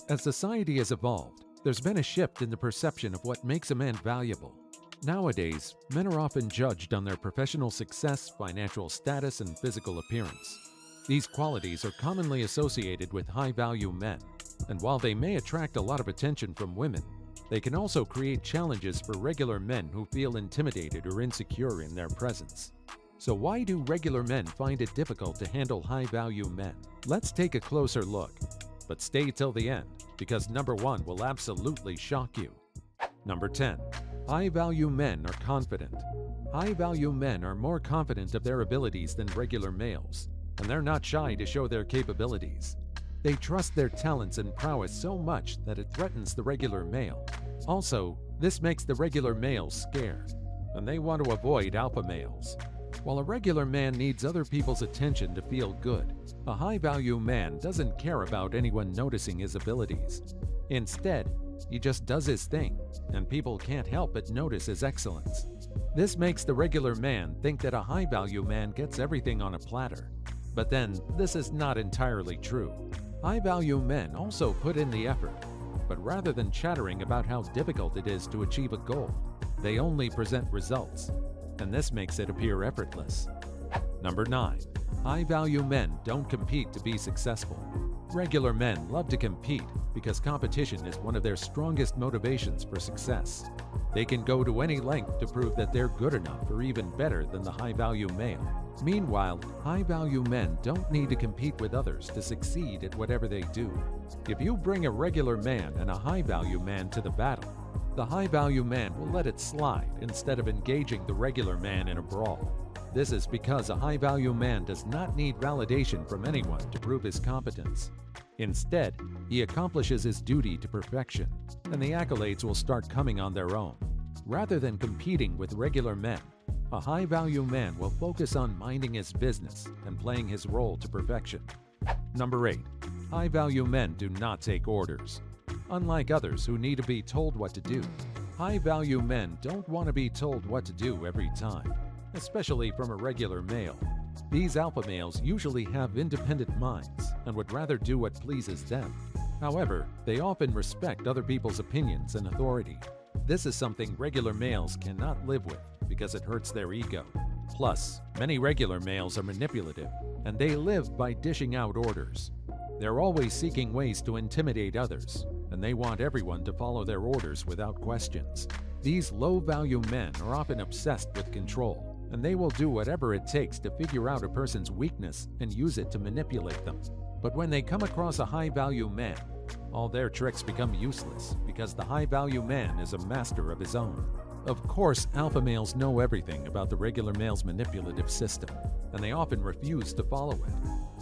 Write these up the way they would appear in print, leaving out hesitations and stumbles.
As society has evolved, there's been a shift in the perception of what makes a man valuable. Nowadays, men are often judged on their professional success, financial status, and physical appearance. These qualities are commonly associated with high-value men, and while they may attract a lot of attention from women, they can also create challenges for regular men who feel intimidated or insecure in their presence. So why do regular men find it difficult to handle high-value men? Let's take a closer look. But stay till the end, because number 1 will absolutely shock you. Number 10. High-value men are confident. High-value men are more confident of their abilities than regular males, and they're not shy to show their capabilities. They trust their talents and prowess so much that it threatens the regular male. Also, this makes the regular males scared, and they want to avoid alpha males. While a regular man needs other people's attention to feel good, a high-value man doesn't care about anyone noticing his abilities. Instead, he just does his thing, and people can't help but notice his excellence. This makes the regular man think that a high-value man gets everything on a platter. But then, this is not entirely true. High-value men also put in the effort, but rather than chattering about how difficult it is to achieve a goal, they only present results, and this makes it appear effortless. Number 9. High-value men don't compete to be successful. Regular men love to compete because competition is one of their strongest motivations for success. They can go to any length to prove that they're good enough or even better than the high-value male. Meanwhile, high-value men don't need to compete with others to succeed at whatever they do. If you bring a regular man and a high-value man to the battle, the high-value man will let it slide instead of engaging the regular man in a brawl. This is because a high-value man does not need validation from anyone to prove his competence. Instead, he accomplishes his duty to perfection, and the accolades will start coming on their own. Rather than competing with regular men, a high-value man will focus on minding his business and playing his role to perfection. Number 8. High-value men do not take orders. Unlike others who need to be told what to do, high-value men don't want to be told what to do every time, especially from a regular male. These alpha males usually have independent minds and would rather do what pleases them. However, they often respect other people's opinions and authority. This is something regular males cannot live with because it hurts their ego. Plus, many regular males are manipulative, and they live by dishing out orders. They're always seeking ways to intimidate others, and they want everyone to follow their orders without questions. These low-value men are often obsessed with control, and they will do whatever it takes to figure out a person's weakness and use it to manipulate them. But when they come across a high-value man, all their tricks become useless because the high-value man is a master of his own. Of course, alpha males know everything about the regular male's manipulative system, and they often refuse to follow it.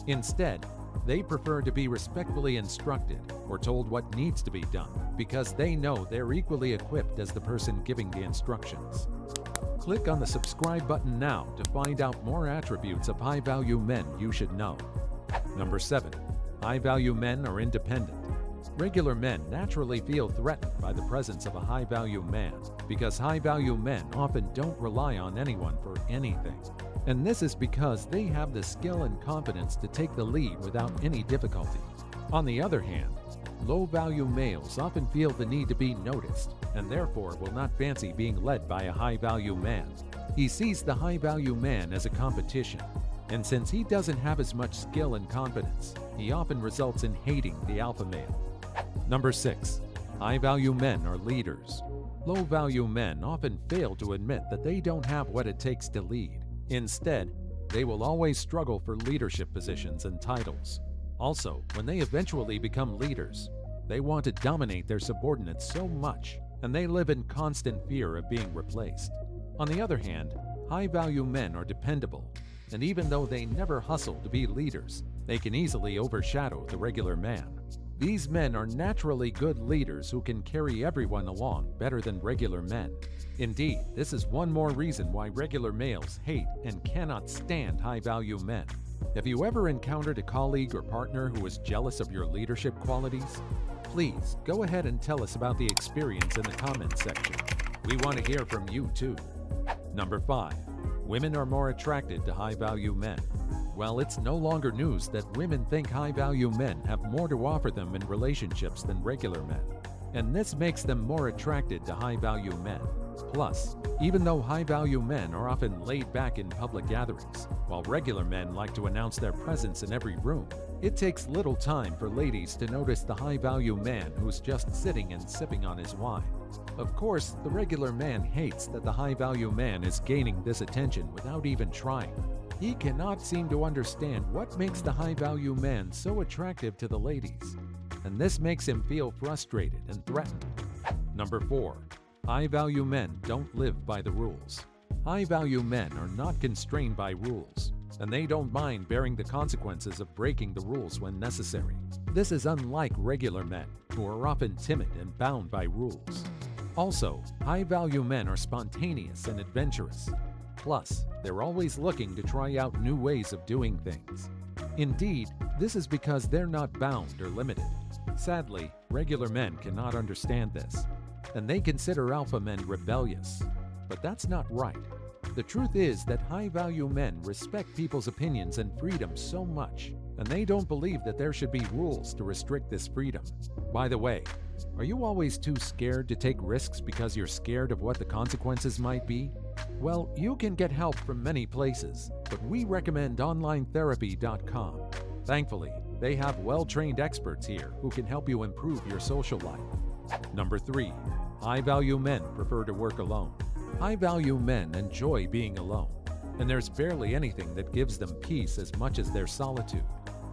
Instead, they prefer to be respectfully instructed or told what needs to be done because they know they're equally equipped as the person giving the instructions. Click on the subscribe button now to find out more attributes of high-value men you should know. Number 7. High-value men are independent. Regular men naturally feel threatened by the presence of a high-value man because high-value men often don't rely on anyone for anything. And this is because they have the skill and confidence to take the lead without any difficulty. On the other hand, low-value males often feel the need to be noticed and therefore will not fancy being led by a high-value man. He sees the high-value man as a competition, and since he doesn't have as much skill and confidence, he often results in hating the alpha male. Number 6. High-value men are leaders. Low-value men often fail to admit that they don't have what it takes to lead. Instead, they will always struggle for leadership positions and titles. Also, when they eventually become leaders, they want to dominate their subordinates so much, and they live in constant fear of being replaced. On the other hand, high-value men are dependable, and even though they never hustle to be leaders, they can easily overshadow the regular man. These men are naturally good leaders who can carry everyone along better than regular men. Indeed, this is one more reason why regular males hate and cannot stand high-value men. Have you ever encountered a colleague or partner who was jealous of your leadership qualities? Please go ahead and tell us about the experience in the comments section. We want to hear from you too. Number 5. Women are more attracted to high-value men. Well, it's no longer news that women think high-value men have more to offer them in relationships than regular men, and this makes them more attracted to high-value men. Plus, even though high-value men are often laid back in public gatherings, while regular men like to announce their presence in every room, it takes little time for ladies to notice the high-value man who's just sitting and sipping on his wine. Of course, the regular man hates that the high-value man is gaining this attention without even trying. He cannot seem to understand what makes the high-value man so attractive to the ladies, and this makes him feel frustrated and threatened. Number 4. High-value men don't live by the rules. High-value men are not constrained by rules, and they don't mind bearing the consequences of breaking the rules when necessary. This is unlike regular men, who are often timid and bound by rules. Also, high-value men are spontaneous and adventurous. Plus, they're always looking to try out new ways of doing things. Indeed, this is because they're not bound or limited. Sadly, regular men cannot understand this, and they consider alpha men rebellious. But that's not right. The truth is that high-value men respect people's opinions and freedom so much, and they don't believe that there should be rules to restrict this freedom. By the way, are you always too scared to take risks because you're scared of what the consequences might be? Well, you can get help from many places, but we recommend onlinetherapy.com. Thankfully, they have well-trained experts here who can help you improve your social life. Number 3. High-value men prefer to work alone. High-value men enjoy being alone, and there's barely anything that gives them peace as much as their solitude.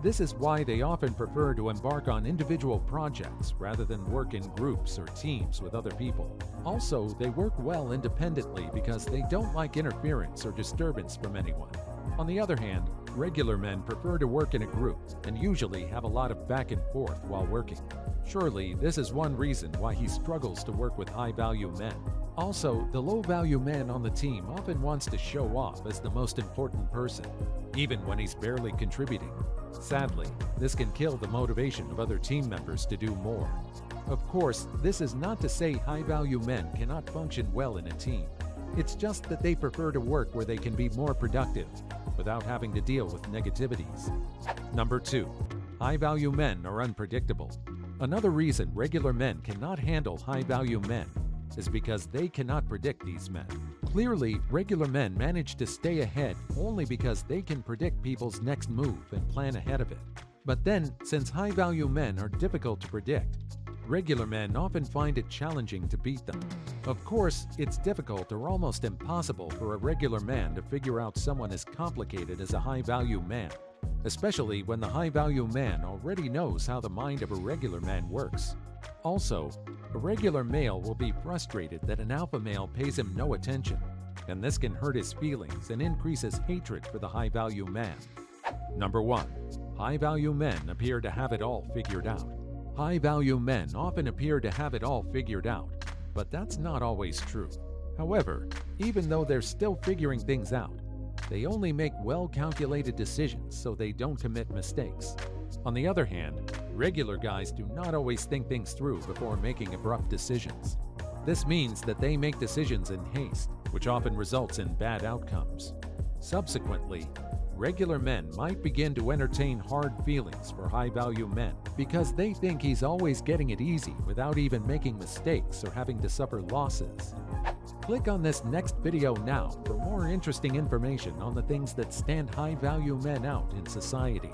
This is why they often prefer to embark on individual projects rather than work in groups or teams with other people. Also, they work well independently because they don't like interference or disturbance from anyone. On the other hand, regular men prefer to work in a group and usually have a lot of back and forth while working. Surely, this is one reason why he struggles to work with high-value men. Also, the low-value man on the team often wants to show off as the most important person, even when he's barely contributing. Sadly, this can kill the motivation of other team members to do more. Of course, this is not to say high-value men cannot function well in a team. It's just that they prefer to work where they can be more productive without having to deal with negativities. Number 2. High-value men are unpredictable. Another reason regular men cannot handle high-value men is because they cannot predict these men. Clearly, regular men manage to stay ahead only because they can predict people's next move and plan ahead of it. But then, since high-value men are difficult to predict, regular men often find it challenging to beat them. Of course, it's difficult or almost impossible for a regular man to figure out someone as complicated as a high-value man, especially when the high-value man already knows how the mind of a regular man works. Also, a regular male will be frustrated that an alpha male pays him no attention, and this can hurt his feelings and increase his hatred for the high-value man. Number 1. High-value men appear to have it all figured out. High-value men often appear to have it all figured out, but that's not always true. However, even though they're still figuring things out, they only make well-calculated decisions so they don't commit mistakes. On the other hand, regular guys do not always think things through before making abrupt decisions. This means that they make decisions in haste, which often results in bad outcomes. Subsequently, regular men might begin to entertain hard feelings for high-value men because they think he's always getting it easy without even making mistakes or having to suffer losses. Click on this next video now for more interesting information on the things that stand high-value men out in society.